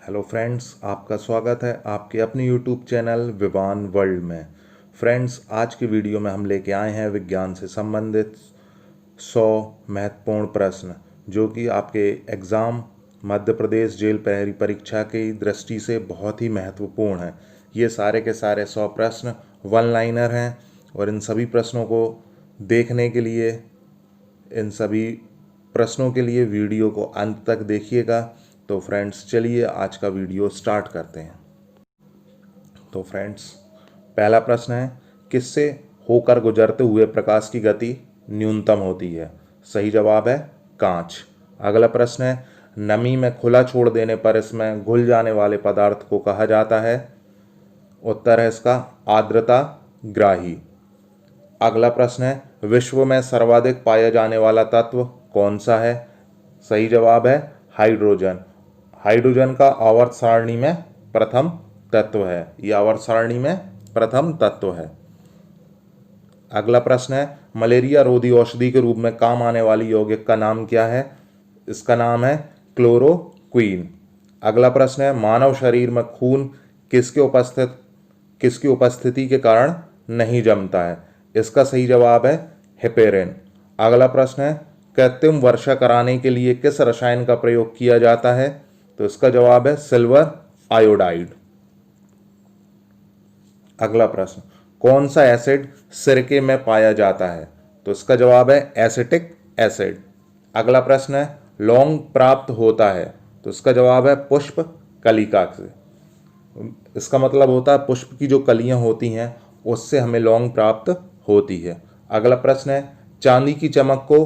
Hello friends, आपका स्वागत है आपके अपने यूट्यूब चैनल विवान वर्ल्ड में। फ्रेंड्स, आज की वीडियो में हम लेके आए हैं विज्ञान से संबंधित 100 महत्वपूर्ण प्रश्न जो कि आपके एग्ज़ाम मध्य प्रदेश जेल प्रहरी परीक्षा की दृष्टि से बहुत ही महत्वपूर्ण है। ये सारे के सारे 100 प्रश्न वन लाइनर हैं और इन सभी प्रश्नों को देखने के लिए इन सभी प्रश्नों के लिए वीडियो को अंत तक देखिएगा। तो फ्रेंड्स, चलिए आज का वीडियो स्टार्ट करते हैं। तो फ्रेंड्स, पहला प्रश्न है, किससे होकर गुजरते हुए प्रकाश की गति न्यूनतम होती है? सही जवाब है कांच। अगला प्रश्न है, नमी में खुला छोड़ देने पर इसमें घुल जाने वाले पदार्थ को कहा जाता है? उत्तर है इसका आर्द्रता ग्राही। अगला प्रश्न है, विश्व में सर्वाधिक पाया जाने वाला तत्व कौन सा है? सही जवाब है हाइड्रोजन। हाइड्रोजन का आवर्त सारणी में प्रथम तत्व है। यह आवर्त सारणी में प्रथम तत्व है। अगला प्रश्न है, मलेरिया रोधी औषधि के रूप में काम आने वाली यौगिक का नाम क्या है? इसका नाम है क्लोरोक्वीन। अगला प्रश्न है, मानव शरीर में खून किसकी उपस्थिति के कारण नहीं जमता है? इसका सही जवाब है हेपेरिन। अगला प्रश्न है, कृत्रिम वर्षा कराने के लिए किस रसायन का प्रयोग किया जाता है? तो इसका जवाब है सिल्वर आयोडाइड। अगला प्रश्न, कौन सा एसिड सिरके में पाया जाता है? तो इसका जवाब है एसिटिक एसिड। अगला प्रश्न है, लौंग प्राप्त होता है? तो इसका जवाब है पुष्प कलिका से। इसका मतलब होता है पुष्प की जो कलियां होती हैं उससे हमें लौंग प्राप्त होती है। अगला प्रश्न है, चांदी की चमक को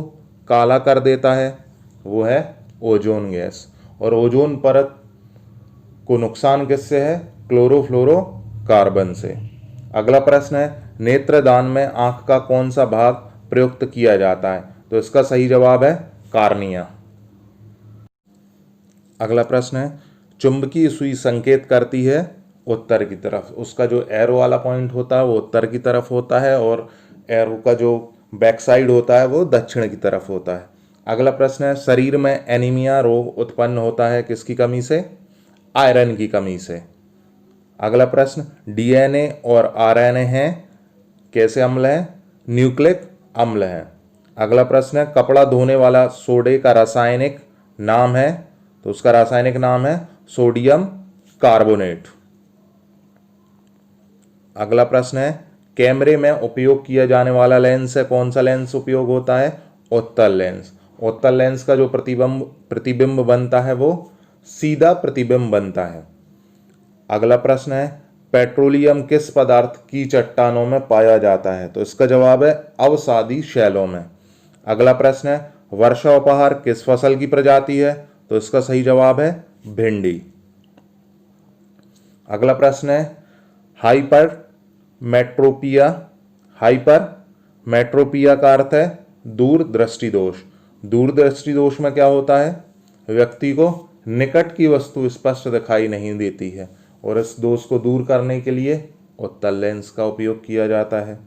काला कर देता है? वो है ओजोन गैस। और ओजोन परत को नुकसान किससे है? क्लोरोफ्लोरोकार्बन से। अगला प्रश्न है, नेत्रदान में आंख का कौन सा भाग प्रयुक्त किया जाता है? तो इसका सही जवाब है कार्निया। अगला प्रश्न है, चुंबकीय सुई संकेत करती है उत्तर की तरफ। उसका जो एरो वाला पॉइंट होता है वो उत्तर की तरफ होता है और एरो का जो बैक साइड होता है वो दक्षिण की तरफ होता है। अगला प्रश्न है, शरीर में एनीमिया रोग उत्पन्न होता है किसकी कमी से? आयरन की कमी से। अगला प्रश्न, डीएनए और आरएनए हैं कैसे अम्ल हैं? न्यूक्लिक अम्ल हैं। अगला प्रश्न है, कपड़ा धोने वाला सोडे का रासायनिक नाम है? तो उसका रासायनिक नाम है सोडियम कार्बोनेट। अगला प्रश्न है, कैमरे में उपयोग किया जाने वाला लेंस है कौन सा लेंस उपयोग होता है? उत्तल लेंस। उत्तल लेंस का जो प्रतिबिंब बनता है वो सीधा प्रतिबिंब बनता है। अगला प्रश्न है, पेट्रोलियम किस पदार्थ की चट्टानों में पाया जाता है? तो इसका जवाब है अवसादी शैलों में। अगला प्रश्न है, वर्षा उपहार किस फसल की प्रजाति है? तो इसका सही जवाब है भिंडी। अगला प्रश्न है, हाइपर मेट्रोपिया का अर्थ है दूर दृष्टि दोष। दूर दृष्टि दोष में क्या होता है? व्यक्ति को निकट की वस्तु स्पष्ट दिखाई नहीं देती है और इस दोष को दूर करने के लिए उत्तल लेंस का उपयोग किया जाता है।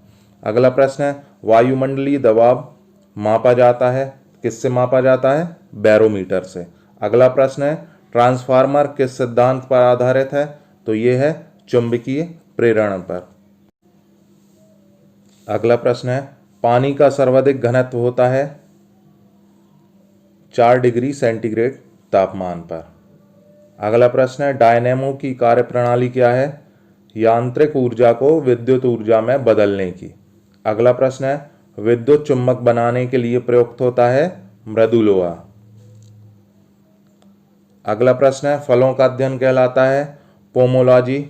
अगला प्रश्न है, वायुमंडलीय दबाव मापा जाता है किससे मापा जाता है? बैरोमीटर से। अगला प्रश्न है, ट्रांसफार्मर किस सिद्धांत पर आधारित है? तो ये है चुंबकीय प्रेरण पर। अगला प्रश्न है, पानी का सर्वाधिक घनत्व होता है 4 डिग्री सेंटीग्रेड तापमान पर। अगला प्रश्न है, डायनेमो की कार्यप्रणाली क्या है? यांत्रिक ऊर्जा को विद्युत ऊर्जा में बदलने की। अगला प्रश्न है, विद्युत चुम्बक बनाने के लिए प्रयुक्त होता है मृदु लोहा। अगला प्रश्न है, फलों का अध्ययन कहलाता है पोमोलॉजी।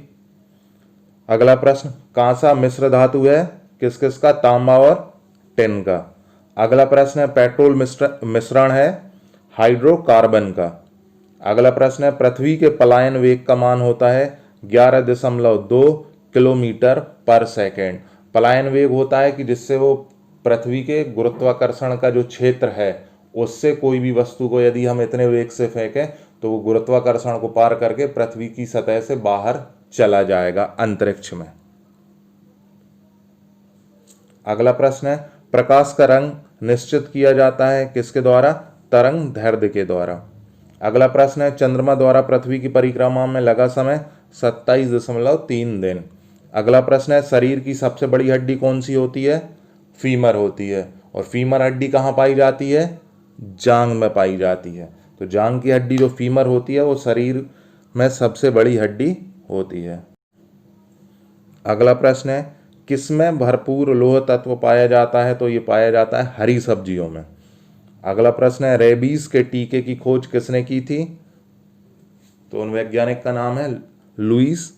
अगला प्रश्न, कांसा मिश्र धातु है किस किस का? तांबा और टिन का। अगला प्रश्न है, पेट्रोल मिश्रण है हाइड्रोकार्बन का। अगला प्रश्न है, पृथ्वी के पलायन वेग का मान होता है 11.2 किलोमीटर पर सेकेंड। पलायन वेग होता है कि जिससे वो पृथ्वी के गुरुत्वाकर्षण का जो क्षेत्र है उससे कोई भी वस्तु को यदि हम इतने वेग से फेंकें तो वो गुरुत्वाकर्षण को पार करके पृथ्वी की सतह से बाहर चला जाएगा अंतरिक्ष में। अगला प्रश्न है, प्रकाश का रंग निश्चित किया जाता है किसके द्वारा? तरंग दैर्ध्य के द्वारा। अगला प्रश्न है, चंद्रमा द्वारा पृथ्वी की परिक्रमा में लगा समय 27.3 दिन। अगला प्रश्न है, शरीर की सबसे बड़ी हड्डी कौन सी होती है? फीमर होती है। और फीमर हड्डी कहाँ पाई जाती है? जांघ में पाई जाती है। तो जांघ की हड्डी जो फीमर होती है वो शरीर में सबसे बड़ी हड्डी होती है। अगला प्रश्न है, किसमें भरपूर लोह तत्व पाया जाता है? तो ये पाया जाता है हरी सब्जियों में। अगला प्रश्न है, रेबीज के टीके की खोज किसने की थी? तो उन वैज्ञानिक का नाम है लुईस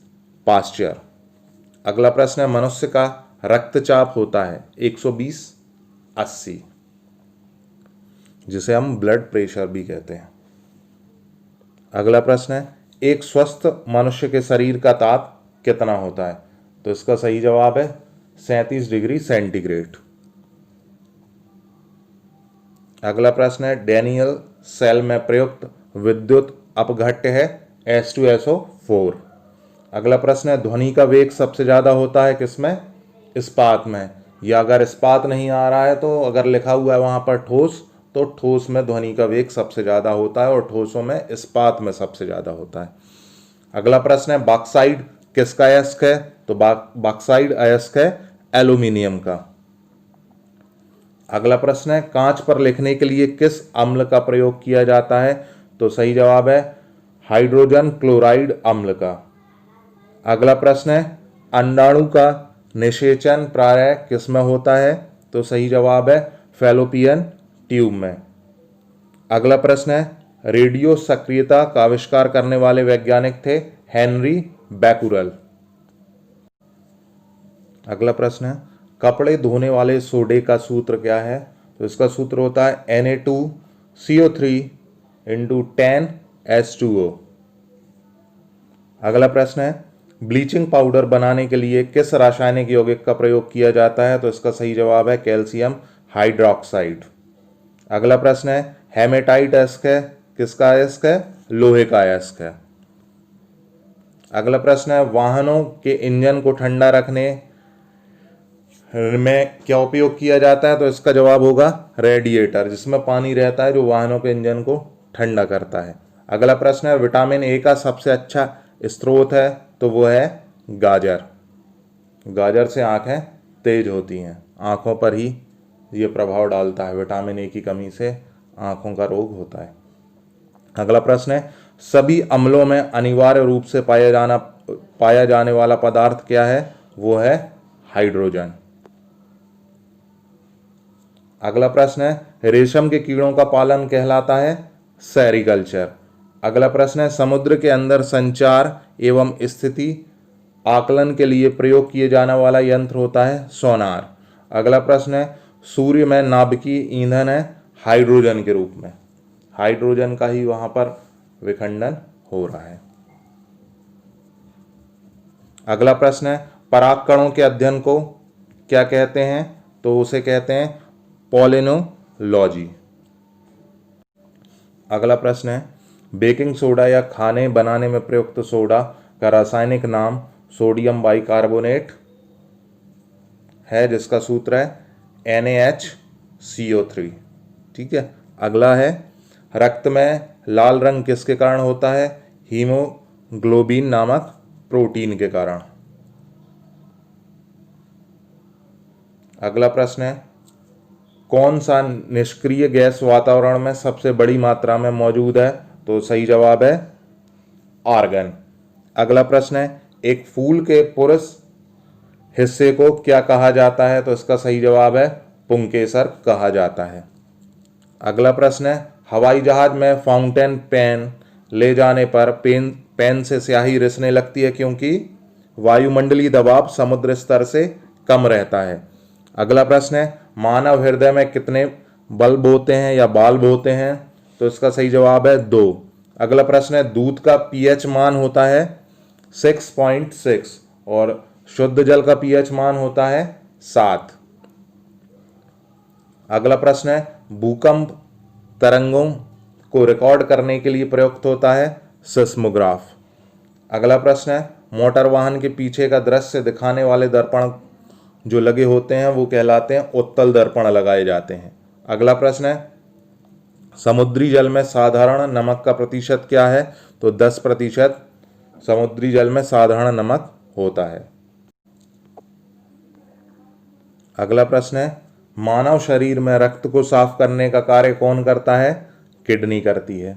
पास्चर। अगला प्रश्न है, मनुष्य का रक्तचाप होता है 120/80, जिसे हम ब्लड प्रेशर भी कहते हैं। अगला प्रश्न है, एक स्वस्थ मनुष्य के शरीर का ताप कितना होता है? तो इसका सही जवाब है 37 डिग्री सेंटीग्रेड। अगला प्रश्न है, डैनियल सेल में प्रयुक्त विद्युत अपघट्य है H2SO4। अगला प्रश्न है, ध्वनि का वेग सबसे ज्यादा होता है किसमें? इस्पात में। या अगर इस्पात नहीं आ रहा है तो अगर लिखा हुआ है वहां पर ठोस, तो ठोस में ध्वनि का वेग सबसे ज्यादा होता है और ठोसों में इस्पात में सबसे ज्यादा होता है। अगला प्रश्न है, बॉक्साइड किसका अयस्क है? तो बॉक्साइड अयस्क है एल्यूमिनियम का। अगला प्रश्न है, कांच पर लिखने के लिए किस अम्ल का प्रयोग किया जाता है? तो सही जवाब है हाइड्रोजन क्लोराइड अम्ल का। अगला प्रश्न है, अंडाणु का निषेचन प्रायः किसमें होता है? तो सही जवाब है फैलोपियन ट्यूब में। अगला प्रश्न है, रेडियो सक्रियता का आविष्कार करने वाले वैज्ञानिक थे हेनरी बैकुरल। अगला प्रश्न है, कपड़े धोने वाले सोडे का सूत्र क्या है? तो इसका सूत्र होता है Na2CO3 × 10H2O। अगला प्रश्न है, ब्लीचिंग पाउडर बनाने के लिए किस रासायनिक यौगिक का प्रयोग किया जाता है? तो इसका सही जवाब है कैल्शियम हाइड्रोक्साइड। अगला प्रश्न है, हेमेटाइट अयस्क है किसका अयस्क है? लोहे का अयस्क है। अगला प्रश्न है, वाहनों के इंजन को ठंडा रखने में क्या उपयोग किया जाता है? तो इसका जवाब होगा रेडिएटर, जिसमें पानी रहता है जो वाहनों के इंजन को ठंडा करता है। अगला प्रश्न है, विटामिन ए का सबसे अच्छा स्रोत है? तो वो है गाजर। गाजर से आंखें तेज होती हैं, आंखों पर ही ये प्रभाव डालता है। विटामिन ए की कमी से आंखों का रोग होता है। अगला प्रश्न है, सभी अम्लों में अनिवार्य रूप से पाया जाने वाला पदार्थ क्या है? वो है हाइड्रोजन। अगला प्रश्न है, रेशम के कीड़ों का पालन कहलाता है सेरीकल्चर। अगला प्रश्न है, समुद्र के अंदर संचार एवं स्थिति आकलन के लिए प्रयोग किए जाने वाला यंत्र होता है सोनार। अगला प्रश्न है, सूर्य में नाभिकीय ईंधन है हाइड्रोजन के रूप में। हाइड्रोजन का ही वहां पर विखंडन हो रहा है। अगला प्रश्न है, परागकणों के अध्ययन को क्या कहते हैं? तो उसे कहते हैं पॉलिनोलॉजी। अगला प्रश्न है, बेकिंग सोडा या खाने बनाने में प्रयुक्त सोडा का रासायनिक नाम सोडियम बाइकार्बोनेट है, जिसका सूत्र है NaHCO3। ठीक है। अगला है, रक्त में लाल रंग किसके कारण होता है? हीमोग्लोबिन नामक प्रोटीन के कारण। अगला प्रश्न है, कौन सा निष्क्रिय गैस वातावरण में सबसे बड़ी मात्रा में मौजूद है? तो सही जवाब है आर्गन। अगला प्रश्न है, एक फूल के पुरुष हिस्से को क्या कहा जाता है? तो इसका सही जवाब है पुंकेसर कहा जाता है। अगला प्रश्न है, हवाई जहाज में फाउंटेन पेन ले जाने पर पेन से स्याही रिसने लगती है क्योंकि वायुमंडलीय दबाव समुद्र स्तर से कम रहता है। अगला प्रश्न है, मानव हृदय में कितने बल्ब होते हैं या बाल्ब होते हैं? तो इसका सही जवाब है 2। अगला प्रश्न है, दूध का पीएच मान होता है 6.6 और शुद्ध जल का पीएच मान होता है 7। अगला प्रश्न है, भूकंप तरंगों को रिकॉर्ड करने के लिए प्रयुक्त होता है सिस्मोग्राफ। अगला प्रश्न है, मोटर वाहन के पीछे का दृश्य दिखाने वाले दर्पण जो लगे होते हैं वो कहलाते हैं उत्तल दर्पण लगाए जाते हैं। अगला प्रश्न है, समुद्री जल में साधारण नमक का प्रतिशत क्या है? तो 10% समुद्री जल में साधारण नमक होता है। अगला प्रश्न है, मानव शरीर में रक्त को साफ करने का कार्य कौन करता है? किडनी करती है।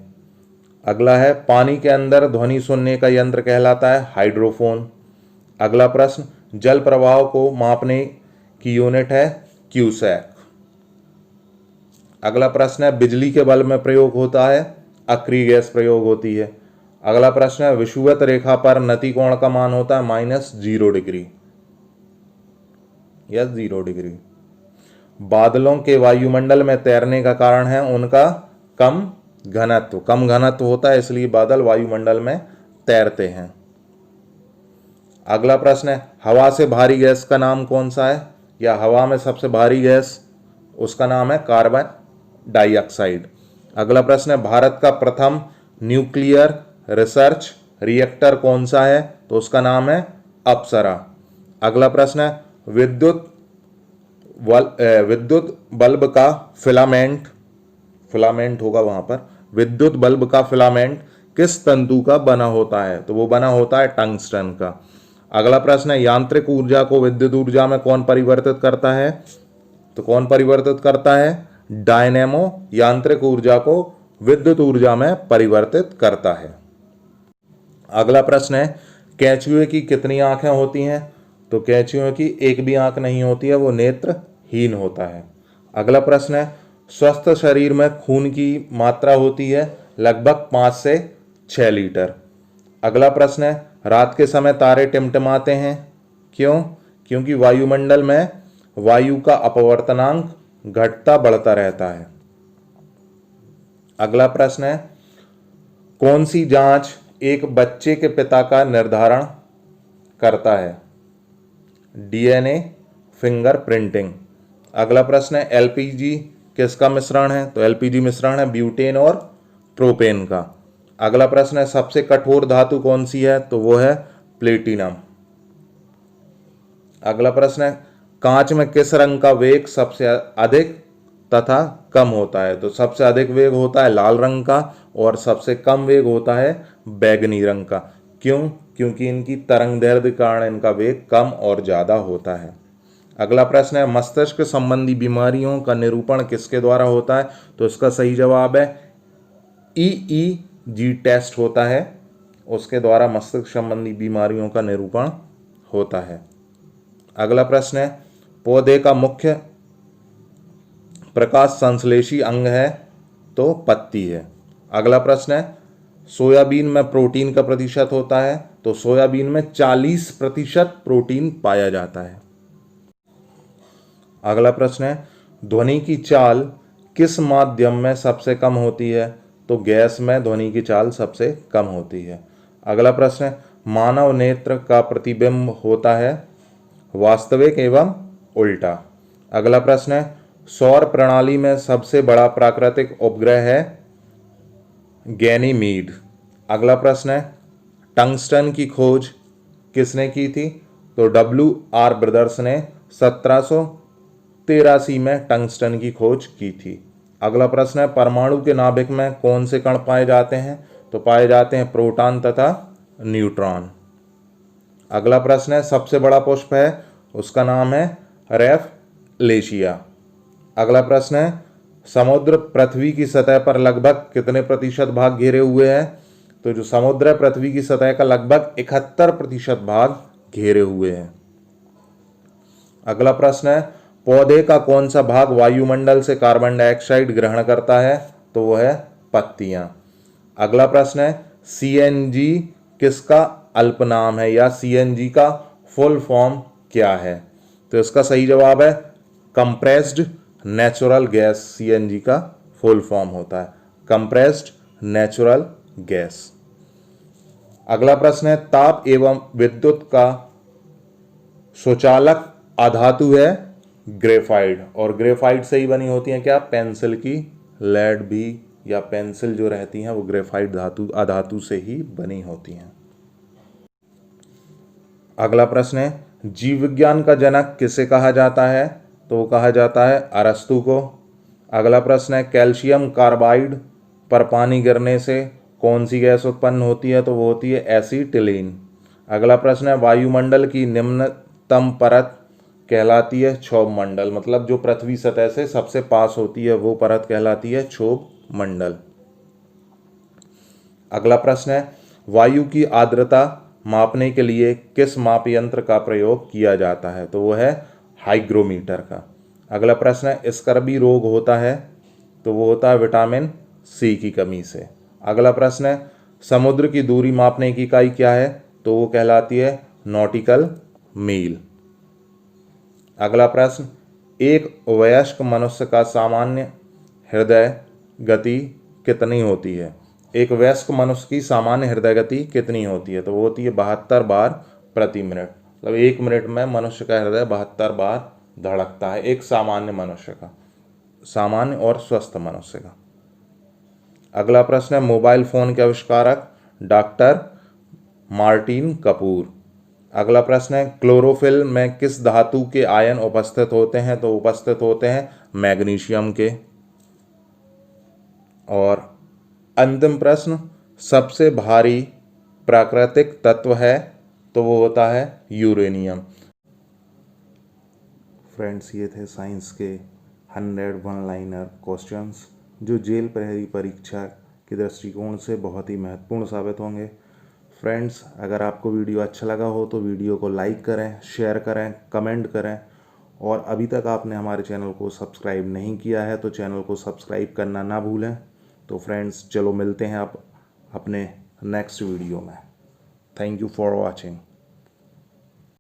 अगला है, पानी के अंदर ध्वनि सुनने का यंत्र कहलाता है हाइड्रोफोन। अगला प्रश्न, जल प्रवाह को मापने की यूनिट है क्यूसेक। अगला प्रश्न है, बिजली के बल्ब में प्रयोग होता है अक्रिय गैस प्रयोग होती है। अगला प्रश्न है, विषुवत रेखा पर नति कोण का मान होता है -0 या 0 डिग्री। बादलों के वायुमंडल में तैरने का कारण है उनका कम घनत्व होता है, इसलिए बादल वायुमंडल में तैरते हैं। अगला प्रश्न है, हवा से भारी गैस का नाम कौन सा है? या हवा में सबसे भारी गैस, उसका नाम है कार्बन डाइऑक्साइड। अगला प्रश्न है, भारत का प्रथम न्यूक्लियर रिसर्च रिएक्टर कौन सा है? तो उसका नाम है अप्सरा। अगला प्रश्न है, विद्युत बल्ब का फिलामेंट होगा वहां पर, विद्युत बल्ब का फिलामेंट किस तंतु का बना होता है? तो वो बना होता है टंगस्टन का। अगला प्रश्न है, यांत्रिक ऊर्जा को विद्युत ऊर्जा में कौन परिवर्तित करता है? तो कौन परिवर्तित करता है? डायनेमो यांत्रिक ऊर्जा को विद्युत ऊर्जा में परिवर्तित करता है। अगला प्रश्न है, केंचुए की कितनी आंखें होती हैं? तो केंचुए की एक भी आंख नहीं होती है, वो नेत्रहीन होता है। अगला प्रश्न है, स्वस्थ शरीर में खून की मात्रा होती है लगभग 5 से 6 लीटर। अगला प्रश्न है, रात के समय तारे टिमटिमाते हैं, क्यों? क्योंकि वायुमंडल में वायु का अपवर्तनांक घटता बढ़ता रहता है। अगला प्रश्न है, कौन सी जांच एक बच्चे के पिता का निर्धारण करता है? DNA fingerprinting. अगला प्रश्न है, एलपीजी किसका मिश्रण है? तो एलपीजी मिश्रण है ब्यूटेन और प्रोपेन का। अगला प्रश्न है, सबसे कठोर धातु कौन सी है? तो वो है प्लेटिनम। अगला प्रश्न है, कांच में किस रंग का वेग सबसे अधिक तथा कम होता है? तो सबसे अधिक वेग होता है लाल रंग का और सबसे कम वेग होता है बैगनी रंग का। क्यों? क्योंकि इनकी तरंग दैर्ध्य के कारण इनका वेग कम और ज्यादा होता है। अगला प्रश्न है, मस्तिष्क संबंधी बीमारियों का निरूपण किसके द्वारा होता है? तो इसका सही जवाब है EEG टेस्ट होता है, उसके द्वारा मस्तिष्क संबंधी बीमारियों का निरूपण होता है। अगला प्रश्न है, पौधे का मुख्य प्रकाश संश्लेषी अंग है? तो पत्ती है। अगला प्रश्न है, सोयाबीन में प्रोटीन का प्रतिशत होता है? तो सोयाबीन में 40% प्रोटीन पाया जाता है। अगला प्रश्न है, ध्वनि की चाल किस माध्यम में सबसे कम होती है? तो गैस में ध्वनि की चाल सबसे कम होती है। अगला प्रश्न है, मानव नेत्र का प्रतिबिंब होता है वास्तविक एवं उल्टा। अगला प्रश्न है, सौर प्रणाली में सबसे बड़ा प्राकृतिक उपग्रह है गैनीमीड। अगला प्रश्न है, टंगस्टन की खोज किसने की थी? तो WR ब्रदर्स ने 1783 में टंगस्टन की खोज की थी। अगला प्रश्न है, परमाणु के नाभिक में कौन से कण पाए जाते हैं? तो पाए जाते हैं प्रोटॉन तथा न्यूट्रॉन। अगला प्रश्न है, सबसे बड़ा पुष्प है, उसका नाम है रेफलेशिया। अगला प्रश्न है, समुद्र पृथ्वी की सतह पर लगभग कितने प्रतिशत भाग घेरे हुए हैं? तो जो समुद्र है पृथ्वी की सतह का लगभग 71% भाग घेरे हुए हैं। अगला प्रश्न है, पौधे का कौन सा भाग वायुमंडल से कार्बन डाइऑक्साइड ग्रहण करता है? तो वो है पत्तियां। अगला प्रश्न है, CNG किसका अल्पनाम है या CNG का फुल फॉर्म क्या है? तो इसका सही जवाब है कंप्रेस्ड नेचुरल गैस। CNG का फुल फॉर्म होता है कंप्रेस्ड नेचुरल गैस। अगला प्रश्न है, ताप एवं विद्युत का सुचालक अधातु है ग्रेफाइट, और ग्रेफाइट से ही बनी होती है क्या? पेंसिल की लेड भी, या पेंसिल जो रहती हैं वो ग्रेफाइट अधातु से ही बनी होती हैं। अगला प्रश्न है, जीव विज्ञान का जनक किसे कहा जाता है? तो वो कहा जाता है अरस्तु को। अगला प्रश्न है कैल्शियम कार्बाइड पर पानी गिरने से कौन सी गैस उत्पन्न होती है, तो वो होती है एसीटिलीन। अगला प्रश्न है वायुमंडल की निम्नतम परत कहलाती है क्षोभ मंडल, मतलब जो पृथ्वी सतह से सबसे पास होती है वो परत कहलाती है क्षोभ मंडल। अगला प्रश्न है वायु की आर्द्रता मापने के लिए किस माप यंत्र का प्रयोग किया जाता है, तो वो है हाइग्रोमीटर का। अगला प्रश्न है स्कर्वी रोग होता है, तो वो होता है विटामिन सी की कमी से। अगला प्रश्न है समुद्र की दूरी मापने की इकाई क्या है, तो वो कहलाती है नॉटिकल मील। अगला प्रश्न एक वयस्क मनुष्य का सामान्य हृदय गति कितनी होती है, एक वयस्क मनुष्य की सामान्य हृदय गति कितनी होती है, तो वो होती है 72 बार प्रति मिनट। मतलब 1 मिनट में मनुष्य का हृदय 72 बार धड़कता है, एक सामान्य मनुष्य का, सामान्य और स्वस्थ मनुष्य का। अगला प्रश्न है मोबाइल फोन के आविष्कारक डॉक्टर मार्टिन कपूर। अगला प्रश्न है क्लोरोफिल में किस धातु के आयन उपस्थित होते हैं, तो उपस्थित होते हैं मैग्नीशियम के। और अंतिम प्रश्न सबसे भारी प्राकृतिक तत्व है, तो वो होता है यूरेनियम। फ्रेंड्स ये थे साइंस के 100 वन लाइनर क्वेश्चंस जो जेल प्रहरी परीक्षा के दृष्टिकोण से बहुत ही महत्वपूर्ण साबित होंगे। फ्रेंड्स अगर आपको वीडियो अच्छा लगा हो तो वीडियो को लाइक करें, शेयर करें, कमेंट करें, और अभी तक आपने हमारे चैनल को सब्सक्राइब नहीं किया है तो चैनल को सब्सक्राइब करना ना भूलें। तो फ्रेंड्स चलो मिलते हैं आप अपने नेक्स्ट वीडियो में। Thank you for watching.